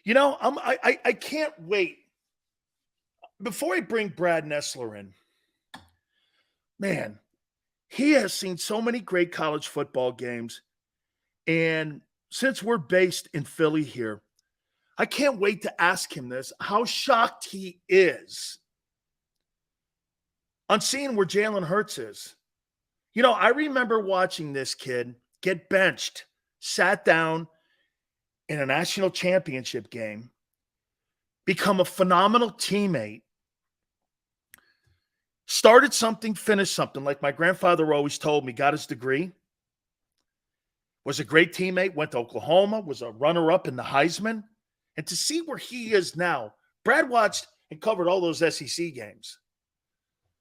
I can't wait. Before I bring Brad Nessler in, man, he has seen so many great college football games. And since we're based in Philly here, I can't wait to ask him this, how shocked he is on seeing where Jalen Hurts is. I remember watching this kid get benched, sat down in a national championship game, become a phenomenal teammate, started something, finished something, like my grandfather always told me, got his degree, was a great teammate, went to Oklahoma, was a runner-up in the Heisman. And to see where he is now, Brad watched and covered all those SEC games.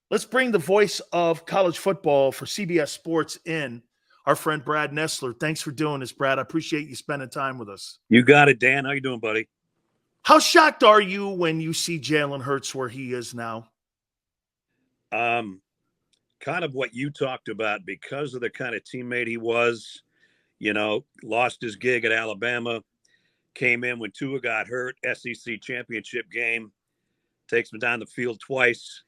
Let's bring the voice of college football for CBS Sports in, our friend Brad Nessler. Thanks for doing this, Brad. I appreciate you spending time with us. You got it, Dan. How you doing, buddy? How shocked are you when you see Jalen Hurts where he is now? Kind of what you talked about, because of the kind of teammate he was, lost his gig at Alabama, came in when Tua got hurt, SEC championship game, takes him down the field twice.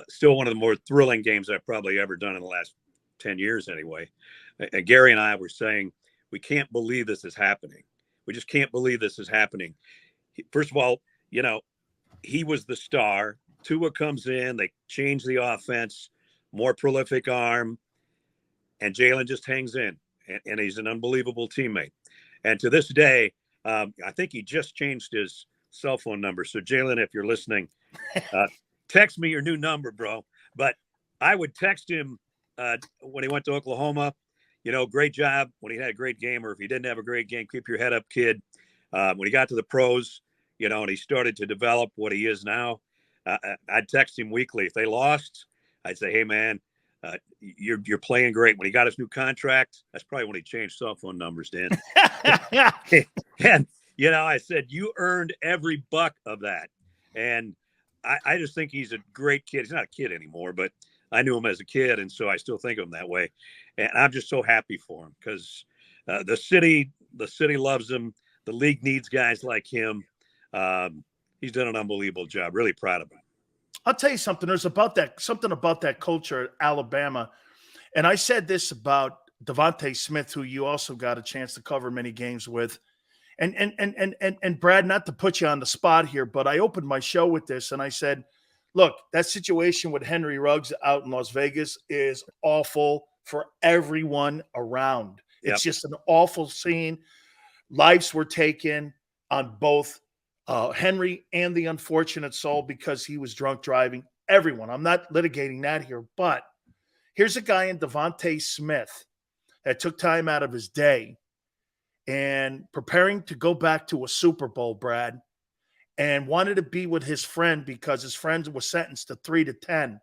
Still one of the more thrilling games I've probably ever done in the last 10 years anyway. And Gary and I were saying, we can't believe this is happening. We just can't believe this is happening. First of all, he was the star. Tua comes in, they change the offense, more prolific arm, and Jalen just hangs in, and he's an unbelievable teammate. And to this day, I think he just changed his cell phone number. So Jalen, if you're listening, text me your new number, bro. But I would text him when he went to Oklahoma, great job when he had a great game, or if he didn't have a great game, keep your head up, kid. When he got to the pros, and he started to develop what he is now, I'd text him weekly. If they lost, I'd say, hey, man, you're playing great. When he got his new contract, that's probably when he changed cell phone numbers, Dan. And, I said, you earned every buck of that. And I just think he's a great kid. He's not a kid anymore, but I knew him as a kid, and so I still think of him that way. And I'm just so happy for him, because the city loves him. The league needs guys like him. He's done an unbelievable job. Really proud of him. I'll tell you something. There's something about that culture at Alabama. And I said this about DeVonta Smith, who you also got a chance to cover many games with. And Brad, not to put you on the spot here, but I opened my show with this, and I said, look, that situation with Henry Ruggs out in Las Vegas is awful for everyone around. It's just an awful scene. Lives were taken on both Henry and the unfortunate soul because he was drunk driving. Everyone. I'm not litigating that here, but here's a guy in DeVonta Smith that took time out of his day and preparing to go back to a Super Bowl, Brad, and wanted to be with his friend because his friend was sentenced to 3 to 10.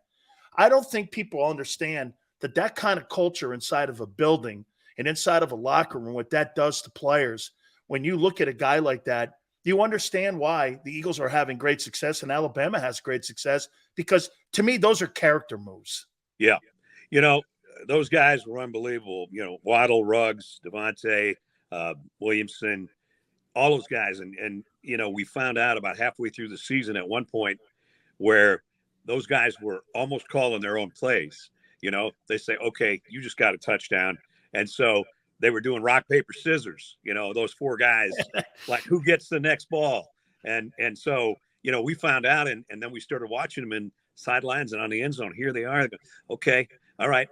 I don't think people understand that kind of culture inside of a building and inside of a locker room, what that does to players. When you look at a guy like that, you understand why the Eagles are having great success and Alabama has great success, because to me, those are character moves. Yeah. Those guys were unbelievable. Waddle, Ruggs, DeVonta, Williamson, all those guys. And we found out about halfway through the season at one point where those guys were almost calling their own plays. They say, okay, you just got a touchdown. And so they were doing rock, paper, scissors, those four guys, like who gets the next ball. And so, we found out and then we started watching them in sidelines and on the end zone. Here they are. They go, okay, all right,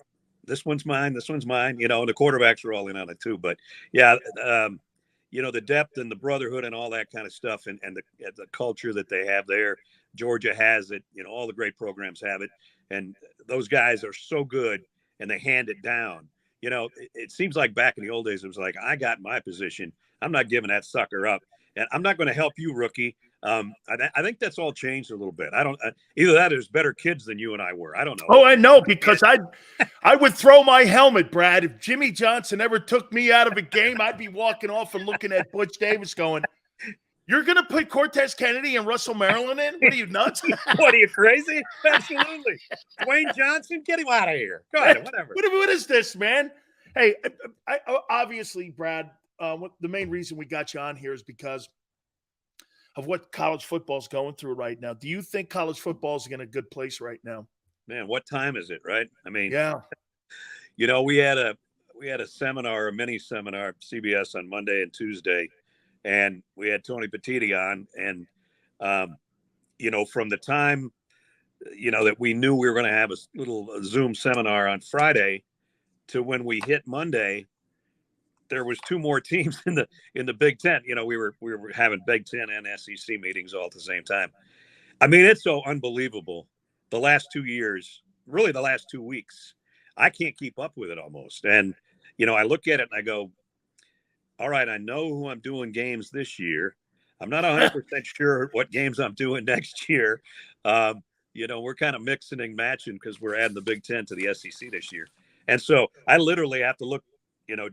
this one's mine. This one's mine. And the quarterbacks are all in on it too. But yeah, the depth and the brotherhood and all that kind of stuff and the culture that they have there. Georgia has it. All the great programs have it. And those guys are so good and they hand it down. It seems like back in the old days, it was like, I got my position. I'm not giving that sucker up. And I'm not going to help you, rookie. I think that's all changed a little bit. I don't either that or there's better kids than you and I were. I don't know. Oh, I know, because I would throw my helmet, Brad. If Jimmy Johnson ever took me out of a game, I'd be walking off and looking at Butch Davis going, you're going to put Cortez Kennedy and Russell Maryland in? What are you, nuts? What are you, crazy? Absolutely. Dwayne Johnson, get him out of here. Go ahead, whatever. What is this, man? Hey, I obviously, Brad, the main reason we got you on here is because of what college football is going through right now. Do you think college football is in a good place right now? Man, what time is it, right? I mean, Yeah. we had a seminar, a mini seminar, CBS on Monday and Tuesday, and we had Tony Petitti on, and from the time that we knew we were going to have a little Zoom seminar on Friday to when we hit Monday, there was two more teams in the Big Ten. We were having Big Ten and SEC meetings all at the same time. I mean, it's so unbelievable. The last 2 years, really the last 2 weeks, I can't keep up with it almost. And I look at it and I go, all right, I know who I'm doing games this year. I'm not 100% sure what games I'm doing next year. We're kind of mixing and matching because we're adding the Big Ten to the SEC this year. And so I literally have to look,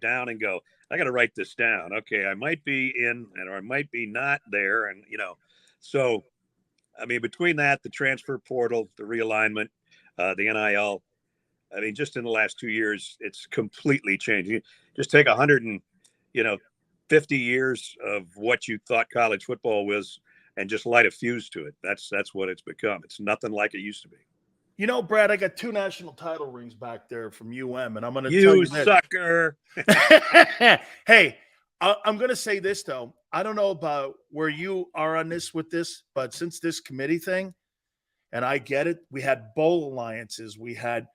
down and go, I got to write this down. Okay, I might be in or I might be not there. And, so, I mean, between that, the transfer portal, the realignment, the NIL, I mean, just in the last 2 years, it's completely changed. You just take 50 years of what you thought college football was and just light a fuse to it. That's what it's become. It's nothing like it used to be. Brad, I got 2 national title rings back there from UM, and I'm going to You tell you that. sucker. Hey, I'm going to say this, though. I don't know about where you are on this with this, but since this committee thing, and I get it, we had bowl alliances. We had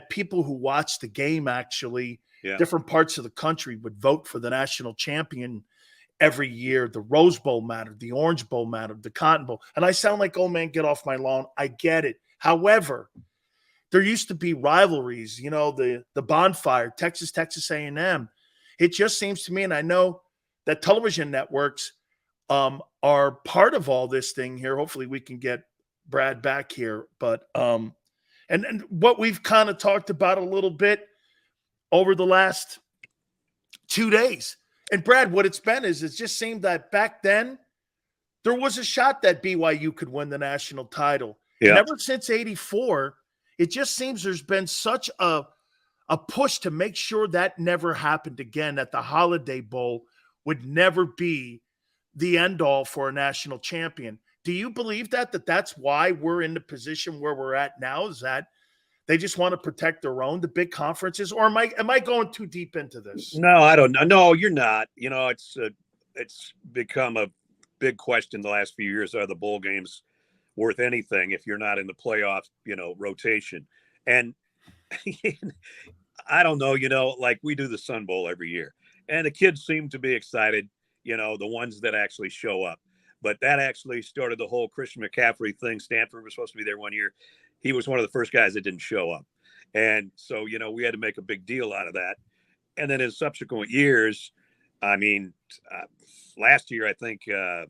people who watched the game, actually. Yeah. Different parts of the country would vote for the national champion every year. The Rose Bowl mattered, the Orange Bowl mattered, the Cotton Bowl. And I sound like, oh, man, get off my lawn. I get it. However, there used to be rivalries, the bonfire, Texas A&M. It just seems to me, and I know that television networks are part of all this thing here. Hopefully we can get Brad back here. But and what we've kind of talked about a little bit over the last 2 days. And Brad, what it's been is it just seemed that back then there was a shot that BYU could win the national title. Yeah. And ever since 84, it just seems there's been such a push to make sure that never happened again, that the Holiday Bowl would never be the end all for a national champion. Do you believe that's why we're in the position where we're at now? Is that they just want to protect their own, the big conferences? Or am I going too deep into this? No, I don't know. No, you're not. It's become a big question the last few years. Are the bowl games worth anything if you're not in the playoff, rotation? And I don't know, like we do the Sun Bowl every year, and the kids seem to be excited, the ones that actually show up. But that actually started the whole Christian McCaffrey thing. Stanford was supposed to be there one year. He was one of the first guys that didn't show up. And so, we had to make a big deal out of that. And then in subsequent years, I mean, last year, I think, I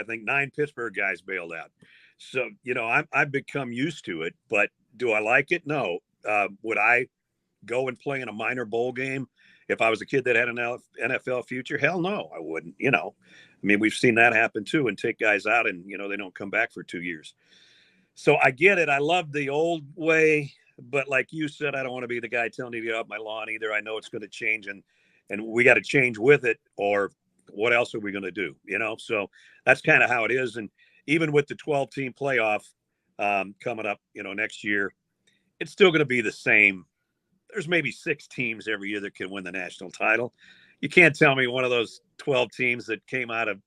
think 9 Pittsburgh guys bailed out. So, I've become used to it, but do I like it? No. Would I go and play in a minor bowl game if I was a kid that had an NFL future? Hell no, I wouldn't. I mean, we've seen that happen too, and take guys out and, they don't come back for 2 years. So I get it. I love the old way, but like you said, I don't want to be the guy telling you to get off my lawn either. I know it's going to change, and we got to change with it, or what else are we going to do? So that's kind of how it is. And even with the 12-team playoff coming up, next year, it's still going to be the same. There's maybe 6 teams every year that can win the national title. You can't tell me one of those 12 teams that came out of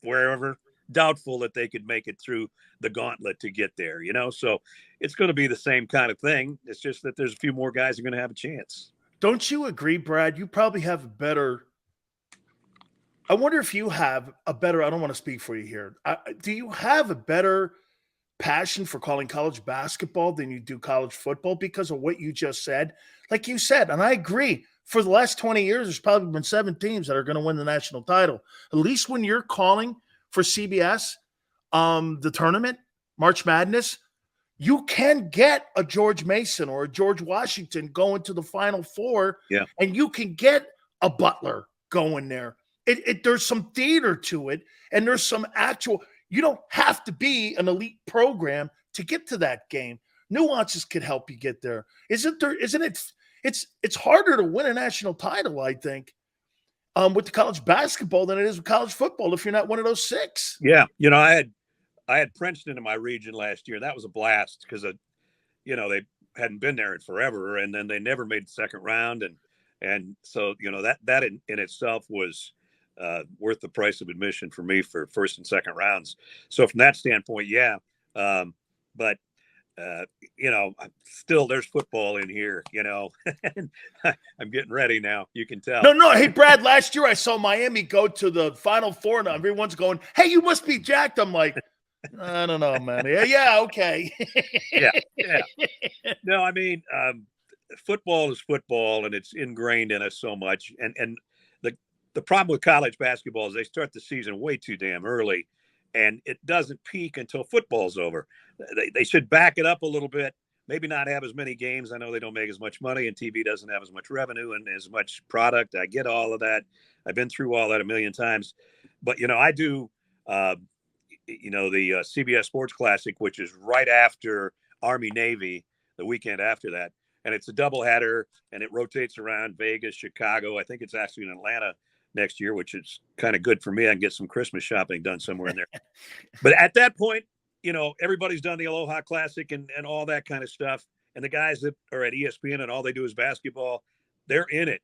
wherever, doubtful that they could make it through the gauntlet to get there, So it's going to be the same kind of thing. It's just that there's a few more guys who are going to have a chance. Don't you agree, Brad? You probably have a better – I wonder if you have a better – I don't want to speak for you here. Do you have a better passion for calling college basketball than you do college football because of what you just said? Like you said, and I agree, for the last 20 years, there's probably been 7 teams that are going to win the national title. At least when you're calling for CBS, the tournament, March Madness, you can get a George Mason or a George Washington going to the Final Four, yeah, and you can get a Butler going there. There's some theater to it, and there's some actual – you don't have to be an elite program to get to that game. Nuances could help you get there. Isn't it? It's harder to win a national title, I think, with the college basketball than it is with college football if you're not one of those 6. Yeah. I had Princeton in my region last year. That was a blast because, they hadn't been there in forever, and then they never made the second round. And so, that in itself was worth the price of admission for me for first and second rounds. So from that standpoint, yeah. But still there's football in here, I'm getting ready now. You can tell. No. Hey, Brad, last year I saw Miami go to the Final Four, and everyone's going, hey, you must be jacked. I'm like, I don't know, man. Yeah, okay. Yeah. No, I mean, football is football, and it's ingrained in us so much. And the problem with college basketball is they start the season way too damn early, and it doesn't peak until football's over. They should back it up a little bit, maybe not have as many games. I know they don't make as much money, and TV doesn't have as much revenue and as much product. I get all of that. I've been through all that a million times. But, I do, the CBS Sports Classic, which is right after Army-Navy, the weekend after that. And it's a doubleheader, and it rotates around Vegas, Chicago. I think it's actually in Atlanta next year, which is kind of good for me. I can get some Christmas shopping done somewhere in there. But at that point, everybody's done the Aloha Classic and all that kind of stuff. And the guys that are at ESPN and all they do is basketball, they're in it.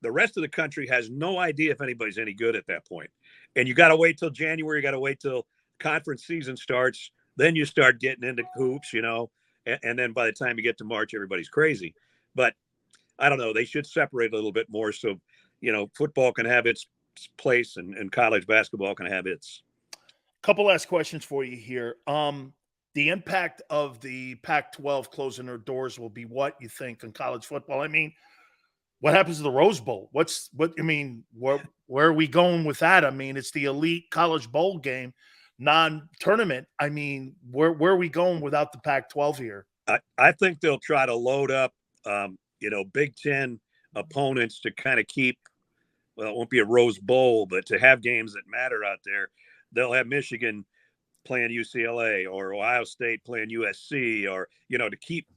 The rest of the country has no idea if anybody's any good at that point. And you got to wait till January. You got to wait till conference season starts. Then you start getting into hoops, and then by the time you get to March, everybody's crazy. But I don't know. They should separate a little bit more so, football can have its place and college basketball can have its. Couple last questions for you here. The impact of the Pac-12 closing their doors will be what you think in college football? I mean, what happens to the Rose Bowl? Where are we going with that? I mean, it's the elite college bowl game, non-tournament. I mean, where are we going without the Pac-12 here? I think they'll try to load up, Big Ten opponents to kind of keep, well, it won't be a Rose Bowl, but to have games that matter out there. They'll have Michigan playing UCLA or Ohio State playing USC, or, to keep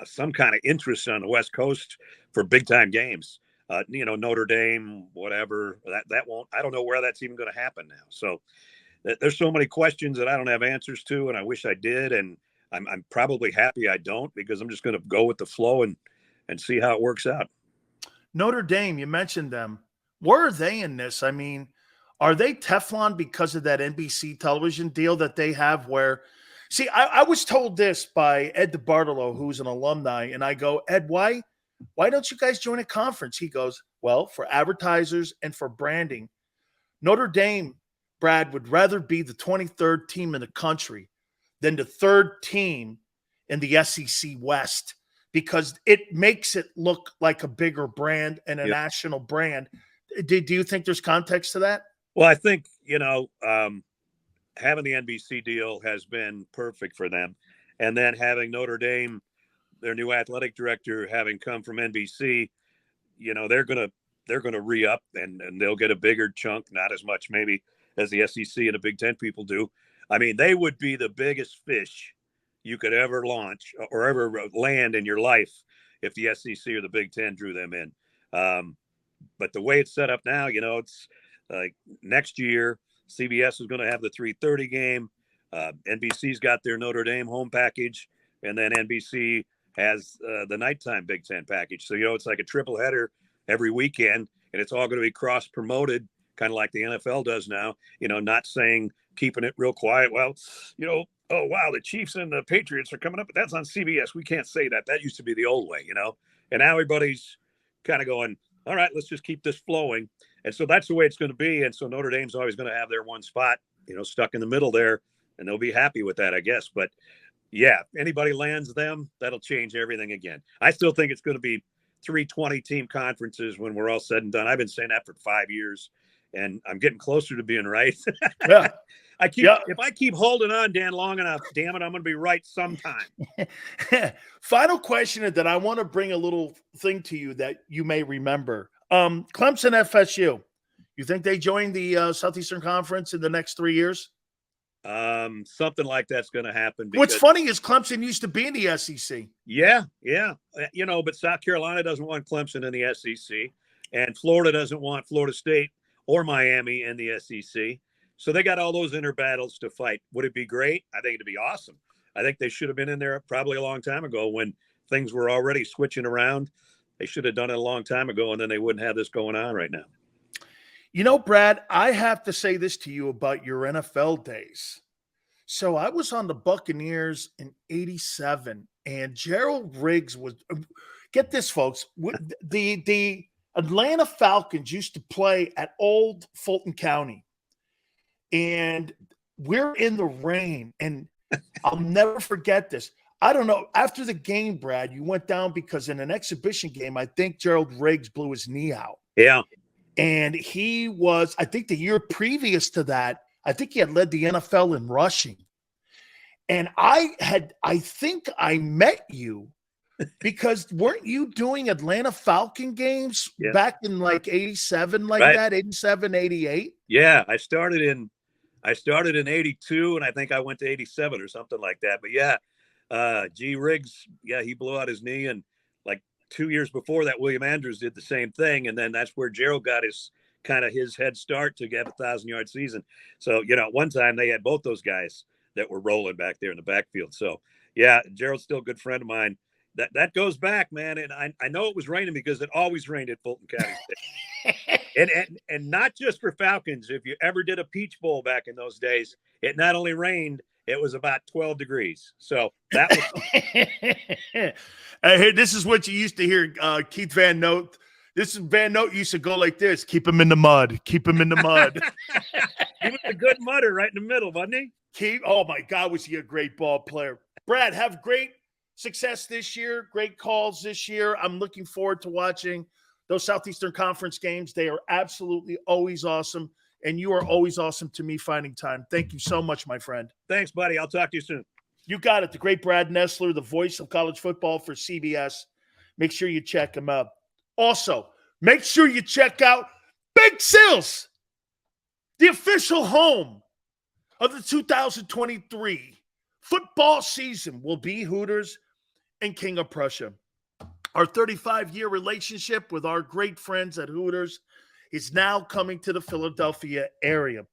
some kind of interest on the West Coast for big time games. Notre Dame, whatever, that won't, I don't know where that's even going to happen now. So there's so many questions that I don't have answers to, and I wish I did. And I'm probably happy I don't, because I'm just going to go with the flow and see how it works out. Notre Dame, you mentioned them. Where are they in this? I mean, are they Teflon because of that NBC television deal that they have where – see, I was told this by Ed DeBartolo, who's an alumni, and I go, Ed, why don't you guys join a conference? He goes, well, for advertisers and for branding. Notre Dame, Brad, would rather be the 23rd team in the country than the 3rd team in the SEC West, because it makes it look like a bigger brand and a national brand. Do you think there's context to that? Well, I think, having the NBC deal has been perfect for them. And then having Notre Dame, their new athletic director, having come from NBC, they're going to re-up and they'll get a bigger chunk, not as much maybe as the SEC and the Big Ten people do. I mean, they would be the biggest fish you could ever launch or ever land in your life if the SEC or the Big Ten drew them in. But the way it's set up now, it's like next year, CBS is going to have the 3:30 game. NBC's got their Notre Dame home package, and then NBC has the nighttime Big Ten package. So, it's like a triple header every weekend, and it's all going to be cross-promoted, kind of like the NFL does now, not saying keeping it real quiet. Well, oh, wow, the Chiefs and the Patriots are coming up, but that's on CBS. We can't say that. That used to be the old way, and now everybody's kind of going, all right, let's just keep this flowing. And so that's the way it's going to be. And so Notre Dame's always going to have their one spot, stuck in the middle there, and they'll be happy with that, I guess. But yeah, if anybody lands them, that'll change everything again. I still think it's going to be 3 20-team conferences when we're all said and done. I've been saying that for 5 years, and I'm getting closer to being right. Yeah. If I keep holding on, Dan, long enough, damn it, I'm going to be right sometime. Final question that I want to bring a little thing to you that you may remember. Clemson FSU. You think they join the Southeastern Conference in the next 3 years? Something like that's going to happen. What's funny is Clemson used to be in the SEC. Yeah. But South Carolina doesn't want Clemson in the SEC. And Florida doesn't want Florida State or Miami in the SEC. So they got all those inner battles to fight. Would it be great? I think it'd be awesome. I think they should have been in there probably a long time ago when things were already switching around. They should have done it a long time ago, and then they wouldn't have this going on right now. You know, Brad, I have to say this to you about your NFL days. So I was on the Buccaneers in '87, and Gerald Riggs was – get this, folks. The Atlanta Falcons used to play at Old Fulton County. And we're in the rain, and I'll never forget this. I don't know. After the game, Brad, you went down because in an exhibition game, I think Gerald Riggs blew his knee out. Yeah. And he was, I think the year previous to that, I think he had led the NFL in rushing. And I think I met you because weren't you doing Atlanta Falcon games back in like 87, like right. that, 87, 88? Yeah, I started in 82, and I think I went to 87 or something like that. But yeah, G. Riggs, he blew out his knee, and like 2 years before that, William Andrews did the same thing, and then that's where Gerald got his head start to get a 1,000-yard season. So one time they had both those guys that were rolling back there in the backfield. So yeah, Gerald's still a good friend of mine. That goes back, man, and I know it was raining because it always rained at Fulton County State. and not just for Falcons. If you ever did a Peach Bowl back in those days, it not only rained, it was about 12 degrees. So that was hey, this is what you used to hear Keith Van Note. Van Note used to go like this: keep him in the mud, keep him in the mud. He was a good mudder right in the middle, wasn't he? Oh my God, was he a great ball player. Brad, have great success this year, great calls this year. I'm looking forward to watching those Southeastern Conference games. They are absolutely always awesome, and you are always awesome to me finding time. Thank you so much, my friend. Thanks, buddy. I'll talk to you soon. You got it. The great Brad Nessler, the voice of college football for CBS. Make sure you check him out. Also, make sure you check out Big Sills, the official home of the 2023 football season will be Hooters and King of Prussia. Our 35-year relationship with our great friends at Hooters is now coming to the Philadelphia area.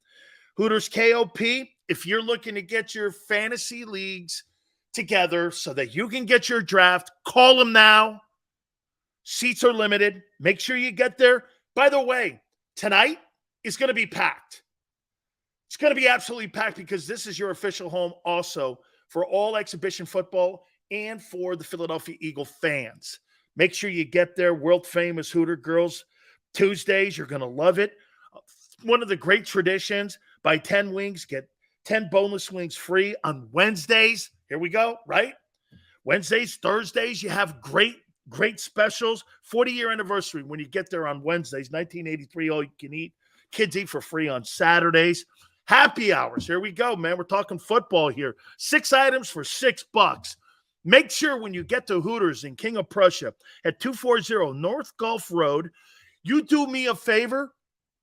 Hooters KOP, if you're looking to get your fantasy leagues together so that you can get your draft, call them now. Seats are limited. Make sure you get there. By the way, tonight is going to be packed. It's going to be absolutely packed because this is your official home also for all exhibition football and for the Philadelphia Eagle fans. Make sure you get there. World famous Hooter Girls Tuesdays. You're going to love it. One of the great traditions. Buy 10 wings, get 10 boneless wings free on Wednesdays. Here we go, right? Wednesdays, Thursdays, you have great specials. 40-year anniversary when you get there on Wednesdays. 1983, all you can eat. Kids eat for free on Saturdays. Happy hours. Here we go, man. We're talking football here. 6 items for $6. Make sure when you get to Hooters in King of Prussia at 240 North Gulf Road, you do me a favor.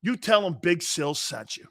You tell them Big Sil sent you.